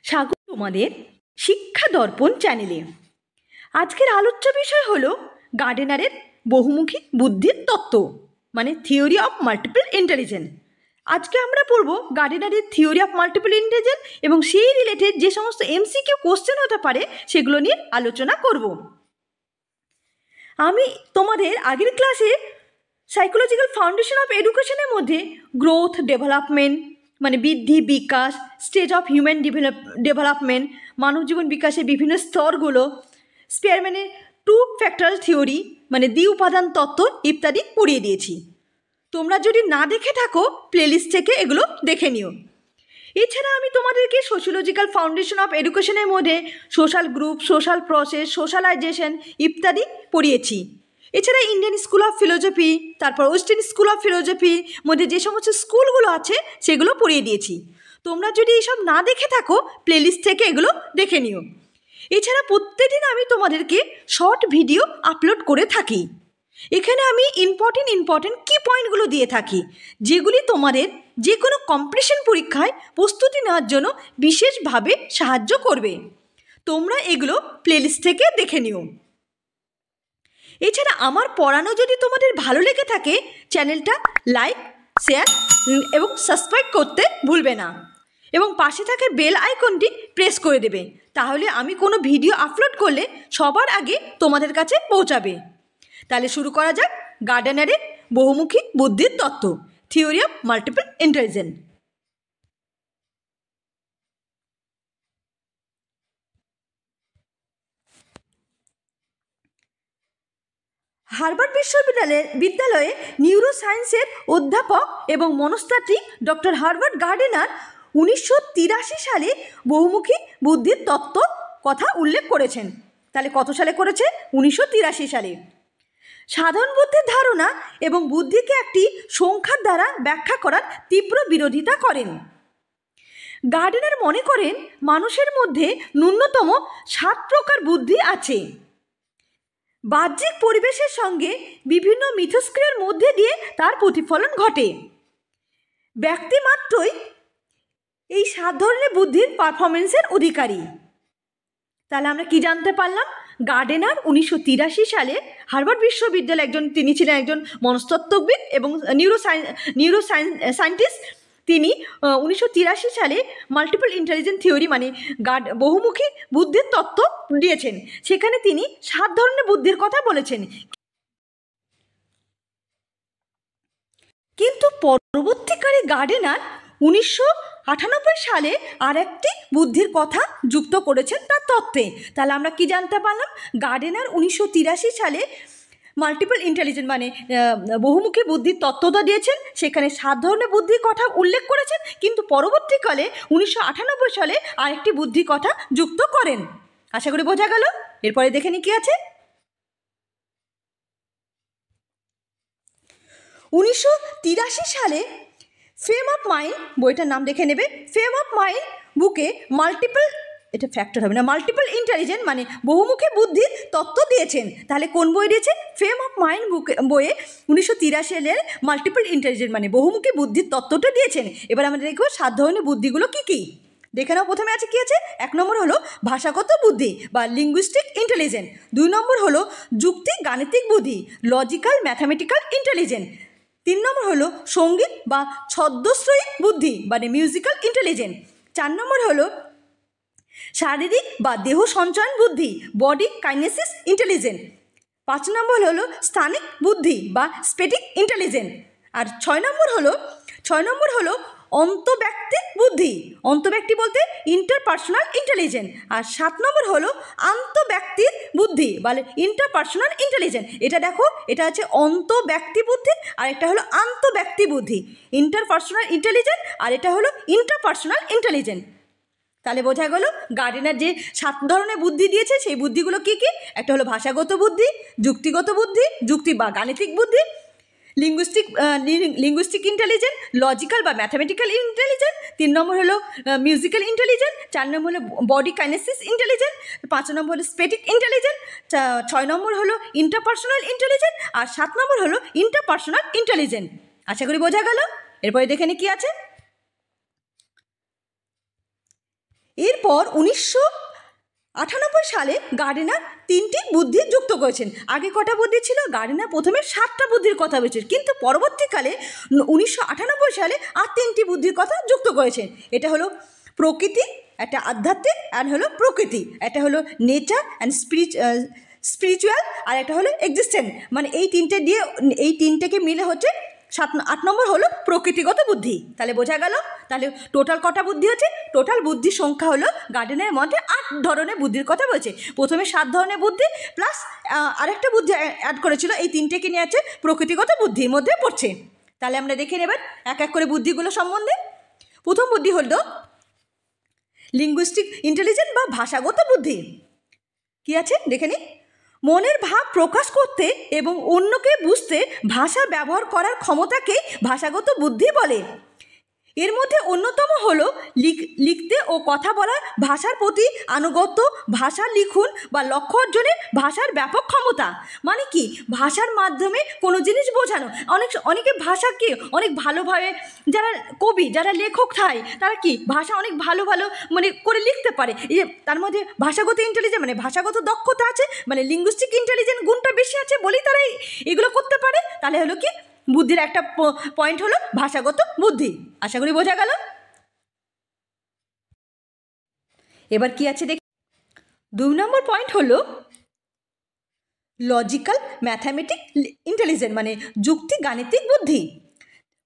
স্বাগত তোমাদের শিক্ষা দর্পণ চ্যানেলে। আজকের আলোচ্য বিষয় হলো গার্ডেনারের বহুমুখী বুদ্ধির তত্ত্ব, মানে থিওরি অফ মাল্টিপল ইন্টেলিজেন্স। আজকে আমরা পড়ব গার্ডেনারের থিওরি অফ মাল্টিপল ইন্টেলিজেন্স এবং সেই রিলেটেড যে সমস্ত এমসিকিউ কোশ্চেন হতে পারে সেগুলো নিয়ে আলোচনা করব। আমি তোমাদের আগের ক্লাসে সাইকোলজিক্যাল ফাউন্ডেশন অফ এডুকেশনের মধ্যে গ্রোথ, ডেভেলপমেন্ট মানে বৃদ্ধি, বিকাশ, স্টেজ অফ হিউম্যান ডেভেলপমেন্ট, মানব জীবন বিকাশের বিভিন্ন স্তরগুলো, স্পিয়ারম্যানের 2 ফ্যাক্টরাল থিওরি মানে দ্বি উপাদান তত্ত্ব ইত্যাদি পড়িয়ে দিয়েছি। তোমরা যদি না দেখে থাকো প্লেলিস্ট থেকে এগুলো দেখে নিও। এছাড়া আমি তোমাদেরকে সোশিওলজিক্যাল ফাউন্ডেশন অফ এডুকেশনের মধ্যে social group, social process, socialisation ইত্যাদি পড়িয়েছি। এছাড়া ইন্ডিয়ান স্কুল অফ ফিলোসফি, তারপর ওয়েস্টার্ন স্কুল অফ ফিলোসফির মধ্যে যে সমস্ত স্কুলগুলো আছে সেগুলো পড়িয়ে দিয়েছি। তোমরা যদি এইসব না দেখে থাকো প্লেলিস্ট থেকে এগুলো দেখে নিও। এছাড়া প্রত্যেকদিন আমি তোমাদেরকে শর্ট ভিডিও আপলোড করে থাকি। এখানে আমি ইম্পর্টেন্ট কি পয়েন্টগুলো দিয়ে থাকি, যেগুলি তোমাদের যে কোনো কম্পিটিশন পরীক্ষায় প্রস্তুতি নেওয়ার জন্য বিশেষভাবে সাহায্য করবে। তোমরা এগুলো প্লেলিস্ট থেকে দেখে নিও। এছাড়া আমার পড়ানো যদি তোমাদের ভালো লেগে থাকে চ্যানেলটা লাইক, শেয়ার এবং সাবস্ক্রাইব করতে ভুলবে না, এবং পাশে থাকা বেল আইকনটি প্রেস করে দেবে, তাহলে আমি কোনো ভিডিও আপলোড করলে সবার আগে তোমাদের কাছে পৌঁছাবে। তাহলে শুরু করা যাক গার্ডেনারের বহুমুখী বুদ্ধির তত্ত্ব, theory of multiple intelligence. Harvard বিশ্ববিদ্যালয়ে নিউরোসায়েন্সের অধ্যাপক এবং মনস্তাত্ত্বিক ডক্টর হার্ভার্ড গার্ডেনার 1983 সালে বহুমুখী বুদ্ধির তত্ত্ব কথা উল্লেখ করেছেন। তাহলে কত সালে করেছে? 1983 সালে। সাধারণ বুদ্ধির ধারণা এবং বুদ্ধিকে একটি সংখ্যার দ্বারা ব্যাখ্যা করার তীব্র বিরোধিতা করেন। গার্ডেনার মনে করেন মানুষের মধ্যে ন্যূনতম 7 প্রকার বুদ্ধি আছে। বাহ্যিক পরিবেশের সঙ্গে বিভিন্ন মিথস্ক্রিয়ার মধ্যে দিয়ে তার প্রতিফলন ঘটে। ব্যক্তি মাত্রই এই 7 ধরনের বুদ্ধির পারফরমেন্সের অধিকারী। তাহলে আমরা কি জানতে পারলাম? গার্ডেনার 1983 সালে হার্ভার্ড বিশ্ববিদ্যালয়ে তিনি ছিলেন একজন মনস্তত্ত্ববিদ এবং নিউরোসায়েন্টিস্ট। তিনি 1983 সালে মাল্টিপল ইন্টেলিজেন্স থিওরি মানে বহুমুখী বুদ্ধির তত্ত্ব দিয়েছেন। সেখানে তিনি 7 ধরনের বুদ্ধির কথা বলেছেন। কিন্তু পরবর্তীকালে গার্ডেনার 1998 সালে আর একটি বুদ্ধির কথা যুক্ত করেছেন তার তত্ত্বে। তাহলে আমরা কি জানতে পারলাম? গার্ডেনার 1983 সালে মাল্টিপল ইন্টেলিজেন্স মানে বহুমুখী বুদ্ধির তত্ত্বটা দিয়েছেন, সেখানে 7 ধরনের বুদ্ধির কথা উল্লেখ করেছেন, কিন্তু পরবর্তীকালে 1998 সালে আরেকটি বুদ্ধির কথা যুক্ত করেন। আশা করি বোঝা গেল। এরপরে দেখে নি কি আছে। 1983 সালে ফেম অফ মাইন্ড বইটার নাম দেখে নেবে। ফেম অফ মাইন্ড বুকে মাল্টিপল ইন্টেলিজেন্স মানে বহুমুখী বুদ্ধির তত্ত্ব দিয়েছেন। তাহলে কোন বই দিয়েছে? ফেম অফ মাইন্ড বইয়ে 1983 সালের মাল্টিপল ইন্টেলিজেন্স মানে বহুমুখী বুদ্ধির তত্ত্বটা দিয়েছেন। এবার আমরা দেখব 7 ধরনের বুদ্ধিগুলো কি কি। দেখে নাও। প্রথমে আছে কি আছে? 1 নম্বর হলো ভাষাগত বুদ্ধি বা লিঙ্গুইস্টিক ইন্টেলিজেন্স। 2 নম্বর হলো যুক্তি গাণিতিক বুদ্ধি, লজিক্যাল ম্যাথামেটিক্যাল ইন্টেলিজেন্স। 3 নম্বর হলো সঙ্গীত বা ছন্দশ্রয়ী বুদ্ধি মানে মিউজিক্যাল ইন্টেলিজেন্স। 4 নম্বর হলো শারীরিক বা দেহ সঞ্চয়ন বুদ্ধি, বডি কাইনেসিস ইন্টেলিজেন্স। 5 নম্বর হলো স্থানিক বুদ্ধি বা স্পেটিক ইন্টেলিজেন্স। আর 6 নম্বর হলো অন্তঃব্যক্তিক বুদ্ধি। অন্তঃব্যক্তি বলতে ইন্টারপার্সোনাল ইন্টেলিজেন্স। আর 7 নম্বর হলো আন্তঃব্যক্তির বুদ্ধি বলে ইন্টারপার্সোনাল ইন্টেলিজেন্স। এটা দেখো, এটা আছে অন্তঃব্যক্তি বুদ্ধি আর এটা হলো আন্তঃব্যক্তি বুদ্ধি, ইন্টারপার্সোনাল ইন্টেলিজেন্স, আর এটা হলো ইন্টারপার্সোনাল ইন্টেলিজেন্স। তাহলে বোঝা গেল গার্ডেনার যে 7 ধরনের বুদ্ধি দিয়েছে সেই বুদ্ধিগুলো কি কি। একটা হলো ভাষাগত বুদ্ধি, যুক্তিগত বুদ্ধি, যুক্তি বা গাণিতিক বুদ্ধি, লিঙ্গুইস্টিক ইন্টেলিজেন্স, লজিক্যাল বা ম্যাথামেটিক্যাল ইন্টেলিজেন্স। 3 নম্বর হলো মিউজিক্যাল ইন্টেলিজেন্স। 4 নম্বর হলো বডি কাইনেসিস ইন্টেলিজেন্স। 5 নম্বর হলো স্পেটিক ইন্টেলিজেন্স। 6 নম্বর হলো ইন্টারপার্সোনাল ইন্টেলিজেন্স। আর 7 নম্বর হলো ইন্টারপার্সোনাল ইন্টেলিজেন্স। আশা করি বোঝা গেল। এরপরে দেখে নি কি আছে। এরপর এরপর 1998 সালে গার্ডেনার 3টি বুদ্ধি যুক্ত করেছেন। আগে কটা বুদ্ধি ছিল? গার্ডেনার প্রথমে 7টা বুদ্ধির কথা বলেছেন, কিন্তু পরবর্তীকালে 1998 সালে আর 3টি বুদ্ধির কথা যুক্ত করেছেন। এটা হলো প্রকৃতি, একটা আধ্যাত্মিক, আর হলো প্রকৃতি, একটা হলো নেচার অ্যান্ড স্পিরিচুয়াল, আর একটা হলো এক্সিস্টেন্ট। মানে এই তিনটেকে মিলে হচ্ছে 8 নম্বর হলো প্রকৃতিগত বুদ্ধি। তাহলে বোঝা গেল। তাহলে টোটাল কটা বুদ্ধি হচ্ছে? টোটাল বুদ্ধির সংখ্যা হলো গার্ডেনের মধ্যে 8 ধরনের বুদ্ধির কথা বলেছে। প্রথমে 7 ধরনের বুদ্ধি প্লাস আরেকটা বুদ্ধি অ্যাড করেছিল, এই তিনটেকে নিয়ে আছে প্রকৃতিগত বুদ্ধির মধ্যে পড়ছে। তাহলে আমরা দেখে নেবেন এক এক করে বুদ্ধিগুলো সম্বন্ধে। প্রথম বুদ্ধি হলো লিঙ্গুইস্টিক ইন্টেলিজেন্স বা ভাষাগত বুদ্ধি। কি আছে দেখে নিই। মনের ভাব প্রকাশ করতে এবং অন্যকে বুঝতে ভাষা ব্যবহার করার ক্ষমতাকে ভাষাগত বুদ্ধি বলে। এর মধ্যে অন্যতম হলো লিখতে ও কথা বলার ভাষার প্রতি আনুগত্য, ভাষা লিখুন বা লক্ষ্য অর্জনে ভাষার ব্যাপক ক্ষমতা। মানে কি? ভাষার মাধ্যমে কোনো জিনিস বোঝানো। অনেকে ভাষাকে অনেক ভালোভাবে, যারা কবি, যারা লেখক থাকে, তারা কি ভাষা অনেক ভালো মানে করে লিখতে পারে। এই যে তার মধ্যে ভাষাগত ইন্টেলিজেন্স মানে ভাষাগত দক্ষতা আছে, মানে লিঙ্গুইস্টিক ইন্টেলিজেন্স গুণটা বেশি আছে বলেই তারা এগুলো করতে পারে। তাহলে হলো কি বুদ্ধির একটা পয়েন্ট হলো ভাষাগত বুদ্ধি। আশা করি বোঝা গেল। এবার কি আছে দেখি। 2 নম্বর পয়েন্ট হলো লজিক্যাল ম্যাথামেটিক ইন্টেলিজেন্স মানে যুক্তি গাণিতিক বুদ্ধি।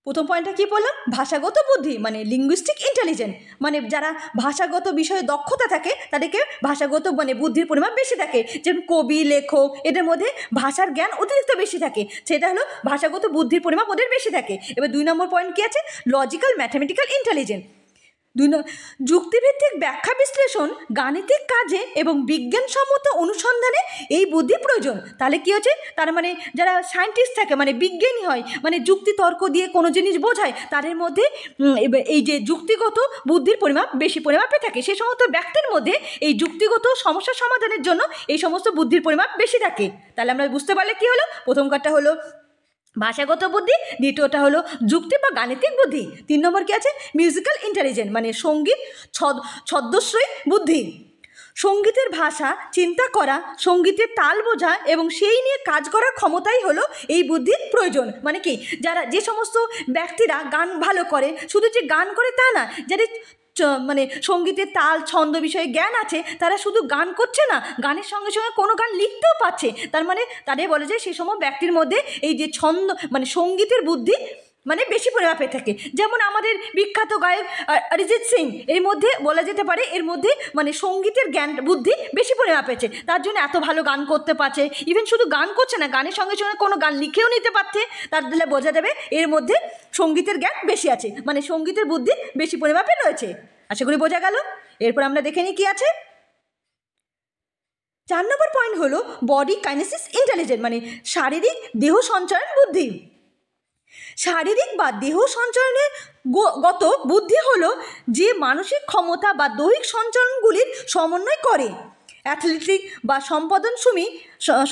প্রথম পয়েন্টটা কি বললাম? ভাষাগত বুদ্ধি মানে লিঙ্গুইস্টিক ইন্টেলিজেন্স, মানে যারা ভাষাগত বিষয়ে দক্ষতা থাকে তাদেরকে ভাষাগত মানে বুদ্ধির পরিমাণ বেশি থাকে। যেমন কবি, লেখক, এদের মধ্যে ভাষার জ্ঞান অতিরিক্ত বেশি থাকে, সেটা হলো ভাষাগত বুদ্ধির পরিমাণ ওদের বেশি থাকে। এবার 2 নম্বর পয়েন্ট কি আছে? Logical mathematical intelligence. যুক্তিভিত্তিক ব্যাখ্যা বিশ্লেষণ, গাণিতিক কাজে এবং বিজ্ঞানসম্মত অনুসন্ধানে এই বুদ্ধি প্রয়োজন। তাহলে কি হচ্ছে? তার মানে যারা সায়েন্টিস্ট থাকে মানে বিজ্ঞানী হয়, মানে যুক্তি তর্ক দিয়ে কোনো জিনিস বোঝায়, তাদের মধ্যে এই যে যুক্তিগত বুদ্ধির পরিমাপ বেশি পরিমাপে থাকে। সেই সমস্ত ব্যক্তির মধ্যে এই যুক্তিগত সমস্যা সমাধানের জন্য এই সমস্ত বুদ্ধির পরিমাপ বেশি থাকে। তাহলে আমরা বুঝতে পারলে কি হলো? প্রথম কাজটা হলো ভাষাগত বুদ্ধি, দ্বিতীয়টা হলো যুক্তি বা গাণিতিক বুদ্ধি। 3 নম্বর কি আছে? মিউজিক্যাল ইন্টেলিজেন্স মানে সঙ্গীত ছন্দশ্রয়ী বুদ্ধি। সঙ্গীতের ভাষা চিন্তা করা, সঙ্গীতের তাল বোঝা এবং সেই নিয়ে কাজ করার ক্ষমতাই হলো এই বুদ্ধির প্রয়োজন। মানে কি? যে সমস্ত ব্যক্তিরা গান ভালো করে, শুধু যে গান করে তা না, যাদের মানে সঙ্গীতের তাল ছন্দ বিষয়ে জ্ঞান আছে, তারা শুধু গান করছে না, গানের সঙ্গে সঙ্গে কোনো গান লিখতেও পারছে। তার মানে তাদের বলে যে সেই সময় ব্যক্তির মধ্যে এই যে ছন্দ মানে সঙ্গীতের বুদ্ধি মানে বেশি পরিমাপে থাকে। যেমন আমাদের বিখ্যাত গায়ক অরিজিৎ সিং, এর মধ্যে বলা যেতে পারে এর মধ্যে মানে সঙ্গীতের জ্ঞান বুদ্ধি বেশি পরিমাপে আছে, তার জন্য এত ভালো গান করতে পারছে। ইভেন শুধু গান করছে না, গানের সঙ্গে সঙ্গে কোনো গান লিখেও নিতে পারছে। তার দিলে বোঝা যাবে এর মধ্যে সঙ্গীতের জ্ঞান বেশি আছে, মানে সঙ্গীতের বুদ্ধি বেশি পরিমাপে রয়েছে। আশা করি বোঝা গেল। এরপর আমরা দেখে নিই কি আছে। 4 নম্বর পয়েন্ট হলো বডি কাইনেসিস ইন্টেলিজেন্স মানে শারীরিক দেহ সঞ্চালন বুদ্ধি। শারীরিক বা দেহ সঞ্চালনের গত বুদ্ধি হলো যে মানসিক ক্ষমতা বা দৈহিক সঞ্চালনগুলির সমন্বয় করে। অ্যাথলেটিক বা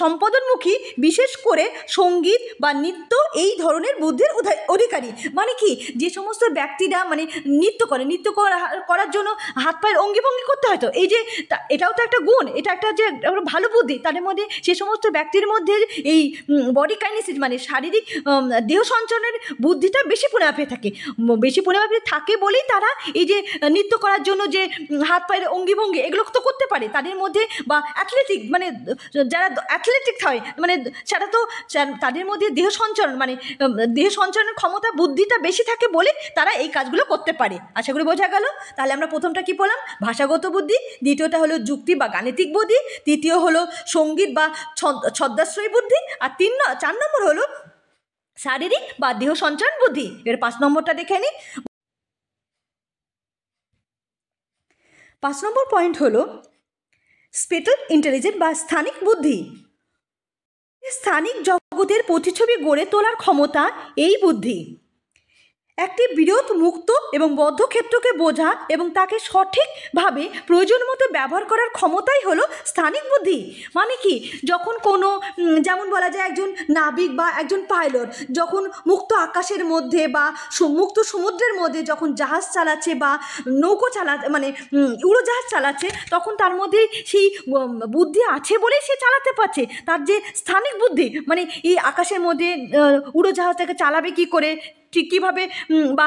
সম্পাদনমুখী, বিশেষ করে সঙ্গীত বা নৃত্য এই ধরনের বুদ্ধির অধিকারী। মানে কি? যে সমস্ত ব্যক্তিরা মানে নৃত্য করার জন্য হাত পায়ের অঙ্গিভঙ্গি করতে হয়, তো এই যে এটাও তো একটা গুণ, এটা একটা যে ভালো বুদ্ধি। তাদের মধ্যে সে সমস্ত ব্যক্তির মধ্যে এই বডি কাইনেসিস মানে শারীরিক দেহ সঞ্চালনের বুদ্ধিটা বেশি পরিমাপে থাকে। বেশি পরিমাপে থাকে বলেই তারা এই যে নৃত্য করার জন্য যে হাত পায়ের অঙ্গিভঙ্গি এগুলো তো করতে পারে। তাদের মধ্যে বা অ্যাথলেটিক মানে যারা অ্যাথলেটিক হয় মানে সেটা তো তাদের মধ্যে দেহ সঞ্চালনের ক্ষমতা বুদ্ধিটা বেশি থাকে বলে তারা এই কাজগুলো করতে পারে। আশা করি বোঝা গেল। তাহলে আমরা প্রথমটা কি বললাম? ভাষাগত বুদ্ধি, দ্বিতীয়টা হলো যুক্তি বা গাণিতিক বুদ্ধি, তৃতীয় হলো সঙ্গীত বা ছন্দাশ্রয়ী বুদ্ধি, আর 4 নম্বর হলো শারীরিক বা দেহ সঞ্চালন বুদ্ধি। এর 5 নম্বরটা দেখে নিই। 5 নম্বর পয়েন্ট হলো স্পেটাল ইন্টেলিজেন্স বা স্থানিক বুদ্ধি। স্থানিক জগতের প্রতিছবি গড়ে তোলার ক্ষমতা এই বুদ্ধি। একটি বৃহৎ মুক্ত এবং বদ্ধ ক্ষেত্রকে বোঝা এবং তাকে সঠিকভাবে প্রয়োজন মতো ব্যবহার করার ক্ষমতাই হলো স্থানিক বুদ্ধি। মানে কি, যখন কোনো যেমন বলা যায় একজন নাবিক বা একজন পাইলট যখন মুক্ত আকাশের মধ্যে বা মুক্ত সমুদ্রের মধ্যে যখন জাহাজ চালাচ্ছে বা নৌকো মানে উড়োজাহাজ চালাচ্ছে, তখন তার মধ্যে সেই বুদ্ধি আছে বলেই সে চালাতে পারছে। তার যে স্থানিক বুদ্ধি, মানে এই আকাশের মধ্যে উড়োজাহাজটাকে চালাবে কী করে, ঠিক কীভাবে, বা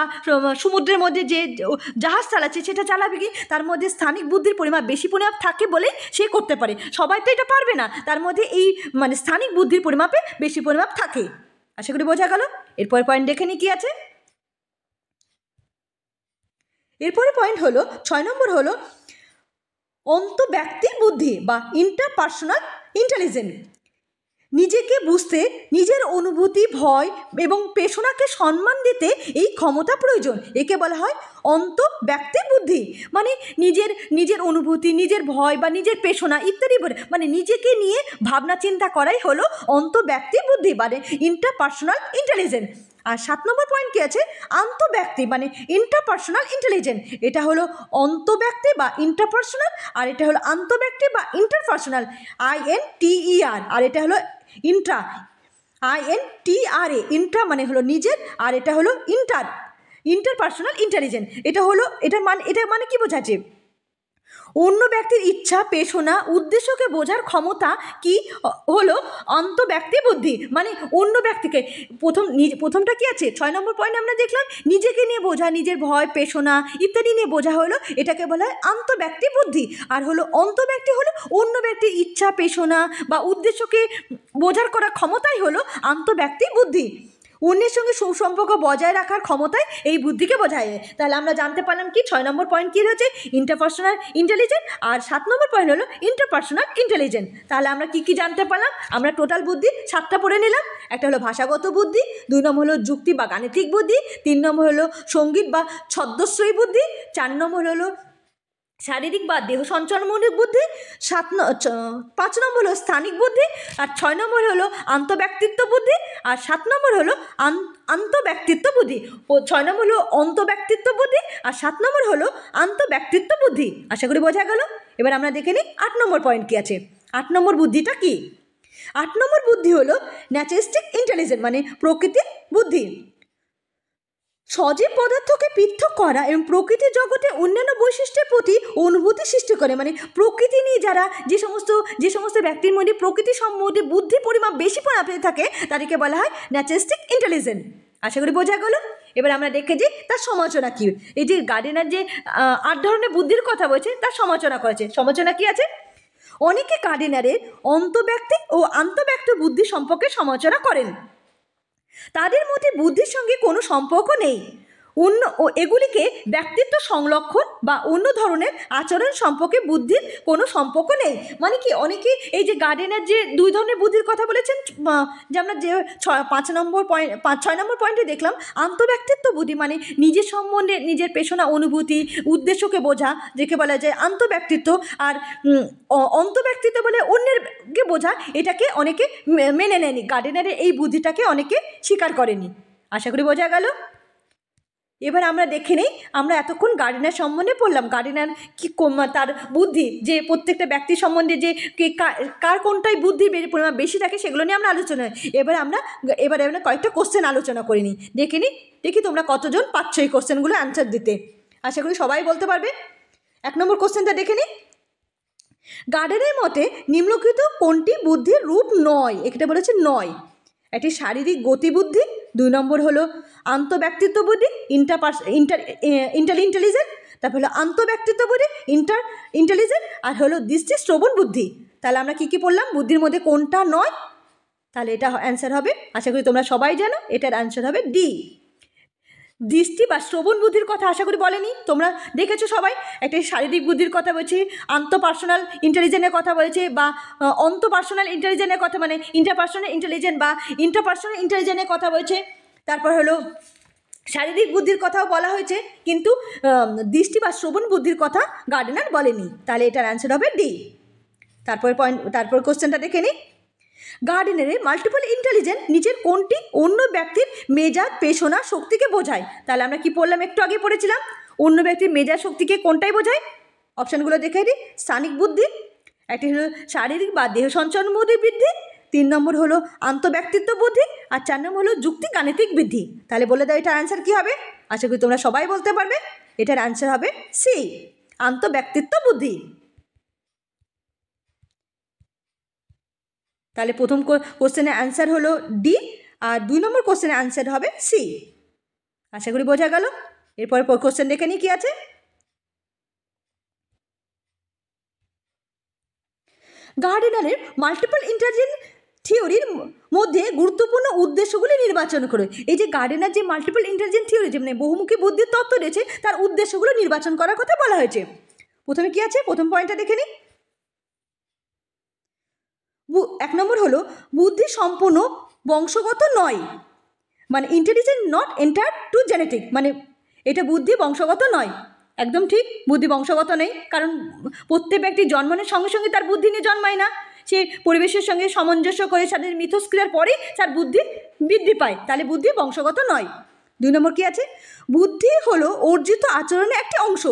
সমুদ্রের মধ্যে যে জাহাজ চালাচ্ছে সেটা চালাবে কি, তার মধ্যে স্থানিক বুদ্ধির পরিমাপ বেশি পরিমাপ থাকে বলে সে করতে পারে। সবাই তো এটা পারবে না, তার মধ্যে এই মানে স্থানিক বুদ্ধির পরিমাপে বেশি পরিমাপ থাকে। আশা করি বোঝা গেল। এরপরে পয়েন্ট দেখে নি কি আছে। এরপরে পয়েন্ট হলো 6 নম্বর হলো অন্তঃব্যক্তি বুদ্ধি বা ইন্টারপার্সোনাল ইন্টেলিজেন্স। নিজেকে বুঝতে, নিজের অনুভূতি, ভয় এবং পেশনাকে সম্মান দিতে এই ক্ষমতা প্রয়োজন। একে বলা হয় অন্তঃব্যক্তি বুদ্ধি। মানে নিজের অনুভূতি, নিজের ভয় বা নিজের পেশনা ইত্যাদি, মানে নিজেকে নিয়ে ভাবনা চিন্তা করাই হলো অন্তঃব্যক্তি বুদ্ধি মানে ইন্টারপার্সোনাল ইন্টেলিজেন্স। আর 7 নম্বর পয়েন্ট কি আছে, আন্তঃব্যক্তি মানে ইন্টারপার্সোনাল ইন্টেলিজেন্স। এটা হলো অন্তঃব্যক্তি বা ইন্টারপার্সোনাল, আর এটা হলো আন্তঃব্যক্তি বা ইন্টারপার্সোনাল INTER, আর এটা হলো ইন্ট্রা INTRA। ইন্ট্রা মানে হলো নিজের, আর এটা হলো ইন্টারপার্সোনাল ইন্টেলিজেন্স। এটা মানে কি বোঝাচ্ছে, অন্য ব্যক্তির ইচ্ছা, পেশনা, উদ্দেশ্যকে বোঝার ক্ষমতা কি হলো অন্তঃব্যক্তি বুদ্ধি। মানে অন্য ব্যক্তিকে প্রথমটা কি আছে, 6 নম্বর পয়েন্ট আমরা দেখলাম নিজেকে নিয়ে বোঝা, নিজের ভয়, পেশনা ইত্যাদি নিয়ে বোঝা হলো, এটাকে বলা হয় আন্তঃব্যক্তি বুদ্ধি। আর হলো অন্তঃব্যক্তি হলো অন্য ব্যক্তির ইচ্ছা, পেশনা বা উদ্দেশ্যকে বোঝার করার ক্ষমতাই হলো আন্তঃব্যক্তি বুদ্ধি। অন্যের সঙ্গে সুসম্পর্ক বজায় রাখার ক্ষমতায় এই বুদ্ধিকে বোঝায়। তাহলে আমরা জানতে পারলাম কি 6 নম্বর পয়েন্ট কী হচ্ছে, ইন্টারপার্সোনাল ইন্টেলিজেন্স, আর 7 নম্বর পয়েন্ট হলো ইন্টারপার্সোনাল ইন্টেলিজেন্স। তাহলে আমরা কি জানতে পারলাম, আমরা টোটাল বুদ্ধি 7টা পড়ে নিলাম। একটা হলো ভাষাগত বুদ্ধি, 2 নম্বর হলো যুক্তি বা গাণিতিক বুদ্ধি, 3 নম্বর হলো সঙ্গীত বা ছদ্মশ্রয়ী বুদ্ধি, 4 নম্বর হলো শারীরিক বা দেহ সঞ্চালনমূলক বুদ্ধি, 5 নম্বর হলো স্থানিক বুদ্ধি, আর 6 নম্বর হলো আন্তঃব্যক্তিত্ব বুদ্ধি, আর 7 নম্বর হলো আন্তঃব্যক্তিত্ব বুদ্ধি। 6 নম্বর হলো অন্তঃব্যক্তিত্ব বুদ্ধি, আর 7 নম্বর হলো আন্তঃব্যক্তিত্ব বুদ্ধি। আশা করি বোঝা গেল। এবার আমরা দেখে নিই 8 নম্বর পয়েন্ট কী আছে। 8 নম্বর বুদ্ধিটা কি, 8 নম্বর বুদ্ধি হলো ন্যাচারিস্টিক ইন্টেলিজেন্স মানে প্রকৃতির বুদ্ধি। সজীব পদার্থকে পৃথক করা এবং প্রকৃতি জগতে অন্যান্য বৈশিষ্ট্যের প্রতি অনুভূতি সৃষ্টি করে। মানে প্রকৃতি নিয়ে যারা যে সমস্ত ব্যক্তির মধ্যে প্রকৃতি সম্বন্ধে বুদ্ধি পরিমাপ বেশি পরিমাপে থাকে তাদেরকে বলা হয় ন্যাচারিস্টিক ইন্টেলিজেন্স। আশা করি বোঝা গেল। এবার আমরা দেখেছি তার সমালোচনা কী। এই যে গার্ডেনার যে 8 ধরনের বুদ্ধির কথা বলছে তার সমালোচনা করেছে। সমালোচনা কী আছে, অনেকে গার্ডেনারের অন্তঃব্যক্তি ও আন্তঃব্যক্তি বুদ্ধি সম্পর্কে সমালোচনা করেন। তাদের মধ্যে বুদ্ধির সঙ্গে কোনো সম্পর্ক নেই, এগুলিকে ব্যক্তিত্ব সংরক্ষণ বা অন্য ধরনের আচরণ সম্পর্কে বুদ্ধির কোনো সম্পর্ক নেই। মানে কি, অনেকে এই যে গার্ডেনার যে 2 ধরনের বুদ্ধির কথা বলেছেন, যে আমরা যে 6 নম্বর পয়েন্টে দেখলাম আন্তঃব্যক্তিত্ব বুদ্ধি মানে নিজের সম্বন্ধে নিজের পেশনা, অনুভূতি, উদ্দেশ্যকে বোঝা, যাকে বলা যায় আন্তঃব্যক্তিত্ব। আর অন্তঃব্যক্তিত্ব বলে অন্যেরকে বোঝা, এটাকে অনেকে মেনে নেয়নি, গার্ডেনারের এই বুদ্ধিটাকে অনেকে স্বীকার করেনি। আশা করি বোঝা গেল। এবার আমরা দেখে নেই, আমরা এতক্ষণ গার্ডেনার সম্বন্ধে পড়লাম, গার্ডেনার কি তার বুদ্ধি, যে প্রত্যেকটা ব্যক্তির সম্বন্ধে যে কার কোনটাই বুদ্ধির পরিমাণ বেশি থাকে সেগুলো নিয়ে আমরা আলোচনা। এবার আমরা কয়েকটা কোশ্চেন আলোচনা করে নিই, দেখি তোমরা কতজন পাচ্ছ এই কোশ্চেনগুলো অ্যান্সার দিতে। আশা করি সবাই বলতে পারবে। 1 নম্বর কোশ্চেনটা দেখে নিই, গার্ডেনের মতে নিম্নলিখিত কোনটি বুদ্ধির রূপ নয়? এখানে বলেছে নয়। একটি শারীরিক গতিবুদ্ধি, 2 নম্বর হলো আন্তঃব্যক্তিত্ব বুদ্ধি ইন্টেলিজেন্স, তারপর হলো আন্তঃব্যক্তিত্ব বুদ্ধি ইন্টেলিজেন্স, আর হলো দৃষ্টি শ্রবণ বুদ্ধি। তাহলে আমরা কী পড়লাম, বুদ্ধির মধ্যে কোনটা নয়? তাহলে এটা অ্যান্সার হবে, আশা করি তোমরা সবাই জানো, এটার অ্যান্সার হবে ডি। দৃষ্টি বা শ্রবণ বুদ্ধির কথা আশা করি বলেনি, তোমরা দেখেছো সবাই। একটা শারীরিক বুদ্ধির কথা বলছি, আন্তঃপার্সোনাল ইন্টেলিজেন্সের কথা বলেছে, বা অন্তঃপার্সোনাল ইন্টেলিজেন্সের কথা মানে ইন্টারপার্সোনাল ইন্টেলিজেন্স বা ইন্টারপার্সোনাল ইন্টেলিজেন্সের কথা বলছে। তারপর হলো শারীরিক বুদ্ধির কথাও বলা হয়েছে, কিন্তু দৃষ্টি বা শ্রবণ বুদ্ধির কথা গার্ডেনার বলেনি। তাহলে এটার অ্যান্সার হবে ডি। তারপর কোশ্চেনটা দেখে নিই, গার্ডেনারের মাল্টিপল ইন্টেলিজেন্স নিচের কোনটি অন্য ব্যক্তির মেজাজ পেশনা শক্তিকে বোঝায়? তাহলে আমরা কি পড়লাম, একটু আগে পড়েছিলাম, অন্য ব্যক্তির মেজাজ শক্তিকে কোনটাই বোঝায়? অপশানগুলো দেখে দিই। স্থানিক বুদ্ধি, একটি হলো শারীরিক বা দেহ সঞ্চালন বুদ্ধি বৃদ্ধি, 3 নম্বর হলো আন্তঃব্যক্তিত্ব বুদ্ধি, আর 4 নম্বর হলো যুক্তি গাণিতিক বৃদ্ধি। তাহলে বলে দাও এটার অ্যান্সার কী হবে? আশা করি তোমরা সবাই বলতে পারবে। এটার অ্যান্সার হবে সি, আন্তঃব্যক্তিত্ব বুদ্ধি। তাহলে প্রথম কোশ্চেনের অ্যান্সার হলো ডি, আর 2 নম্বর কোশ্চেনের অ্যান্সার হবে সি। আশা করি বোঝা গেল। এরপরে কোশ্চেন দেখে নিই কী আছে। গার্ডেনারের মাল্টিপল ইন্টেলিজেন্স থিওরির মধ্যে গুরুত্বপূর্ণ উদ্দেশ্যগুলি নির্বাচন করে। এই যে গার্ডেনার যে মাল্টিপল ইন্টেলিজেন্স থিওরি, যে মানে বহুমুখী বুদ্ধির তত্ত্ব রয়েছে, তার উদ্দেশ্যগুলো নির্বাচন করার কথা বলা হয়েছে। প্রথমে কি আছে, প্রথম পয়েন্টটা দেখে নিই। 1 নম্বর হলো বুদ্ধি সম্পূর্ণ বংশগত নয়, মানে intelligence not enter to genetic, মানে এটা বুদ্ধি বংশগত নয়। একদম ঠিক, বুদ্ধি বংশগত নেই, কারণ প্রত্যেক ব্যক্তি জন্মানোর সঙ্গে সঙ্গে তার বুদ্ধি নিয়ে জন্মায় না, সে পরিবেশের সঙ্গে সামঞ্জস্য করে তাদের মিথস্ক্রিয়ার পরেই তার বুদ্ধি বৃদ্ধি পায়, তাহলে বুদ্ধি বংশগত নয়। 2 নম্বর কি আছে, বুদ্ধি হলো অর্জিত আচরণের একটি অংশ।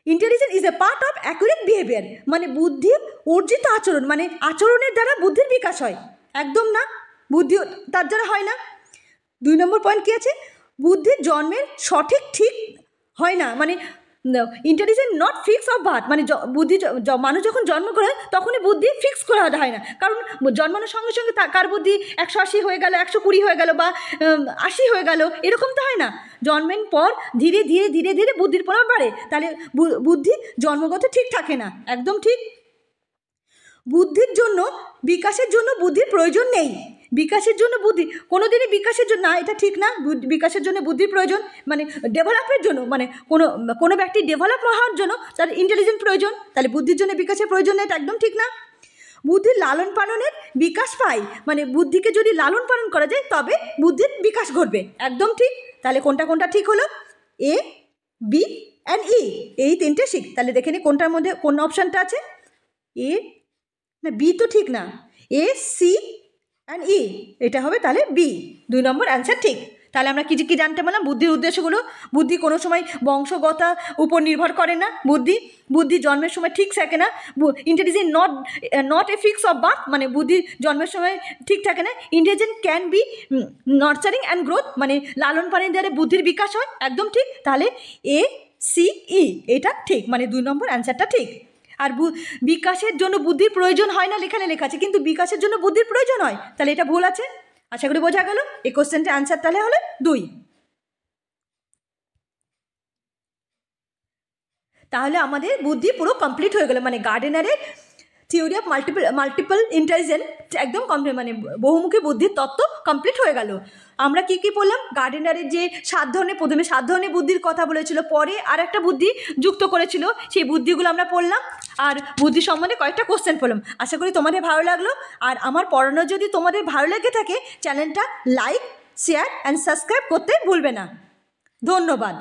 Intelligence is a part of accurate behaviour, মানে বুদ্ধি অর্জিত আচরণ, মানে আচরণের দ্বারা বুদ্ধির বিকাশ হয়। একদম না, বুদ্ধি তার দ্বারা হয় না। 2 নম্বর পয়েন্ট কী আছে, বুদ্ধির জন্মের সঠিক ঠিক হয় না, মানে intelligence not fix of birth, মানে বুদ্ধি মানুষ যখন জন্ম করে তখনই বুদ্ধি ফিক্স করা হয় না, কারণ জন্মানোর সঙ্গে সঙ্গে কার বুদ্ধি 180 হয়ে গেল, 120 হয়ে গেল, বা 80 হয়ে গেল, এরকম তো হয় না। জন্মের পর ধীরে ধীরে ধীরে ধীরে বুদ্ধির প্রভাব বাড়ে, তাহলে বুদ্ধি জন্মগত ঠিক থাকে না। একদম ঠিক। বুদ্ধির জন্য বিকাশের জন্য বুদ্ধির প্রয়োজন নেই, বিকাশের জন্য বুদ্ধি কোনোদিনই বিকাশের জন্য না, এটা ঠিক না। বিকাশের জন্য বুদ্ধির প্রয়োজন, মানে ডেভেলপের জন্য, মানে কোনো ব্যক্তি ডেভেলপ হওয়ার জন্য তার ইন্টেলিজেন্স প্রয়োজন, তাহলে বুদ্ধির জন্য বিকাশের প্রয়োজন নেই, এটা একদম ঠিক না। বুদ্ধির লালন পালনের বিকাশ পায়, মানে বুদ্ধিকে যদি লালন পালন করা যায় তবে বুদ্ধির বিকাশ ঘটবে। একদম ঠিক। তাহলে কোনটা কোনটা ঠিক হলো, এ, বি অ্যান্ড ই, এই 3টে ঠিক। তাহলে দেখে নিই কোনটার মধ্যে কোন অপশানটা আছে। এ না, বি তো ঠিক না, এ, সি অ্যান্ড ই, এটা হবে তাহলে বি। 2 নম্বর অ্যান্সার ঠিক। তাহলে আমরা কি কি জানতে পারলাম বুদ্ধির উদ্দেশ্যগুলো। বুদ্ধি কোনো সময় বংশগত উপর নির্ভর করে না, বুদ্ধি জন্মের সময় ঠিক থাকে না। Intelligence not a fix of birth, মানে বুদ্ধি জন্মের সময় ঠিক থাকে না। Intelligence can be nurturing and growth, মানে লালন পালনের দ্বারা বুদ্ধির বিকাশ হয়। একদম ঠিক। তাহলে এ, সি, ই এটা ঠিক, মানে 2 নম্বর অ্যান্সারটা ঠিক। আর বিকাশের জন্য বুদ্ধির প্রয়োজন হয় না লেখা আছে, কিন্তু বিকাশের জন্য বুদ্ধির প্রয়োজন হয়, তাহলে এটা ভুল আছে। আশা করি বোঝা গেল। এই কোশ্চেনটা অ্যান্সার তাহলে হলো 2। তাহলে আমাদের বুদ্ধি পুরো কমপ্লিট হয়ে গেল, মানে গার্ডেনারের থিওরি অফ মাল্টিপল ইন্টেলিজেন্স একদম কমপ্লিট, মানে বহুমুখী বুদ্ধির তত্ত্ব কমপ্লিট হয়ে গেল। আমরা কি কি পড়লাম, গার্ডেনারের যে 7 ধরনের, প্রথমে 7 ধরনের বুদ্ধির কথা বলেছিল, পরে আর একটা বুদ্ধি যুক্ত করেছিল, সেই বুদ্ধিগুলো আমরা পড়লাম, আর বুদ্ধি সম্বন্ধে কয়েকটা কোশ্চেন পড়লাম। আশা করি তোমাদের ভালো লাগলো। আর আমার পড়ানো যদি তোমাদের ভালো লেগে থাকে, চ্যানেলটা লাইক, শেয়ার অ্যান্ড সাবস্ক্রাইব করতে ভুলবে না। ধন্যবাদ।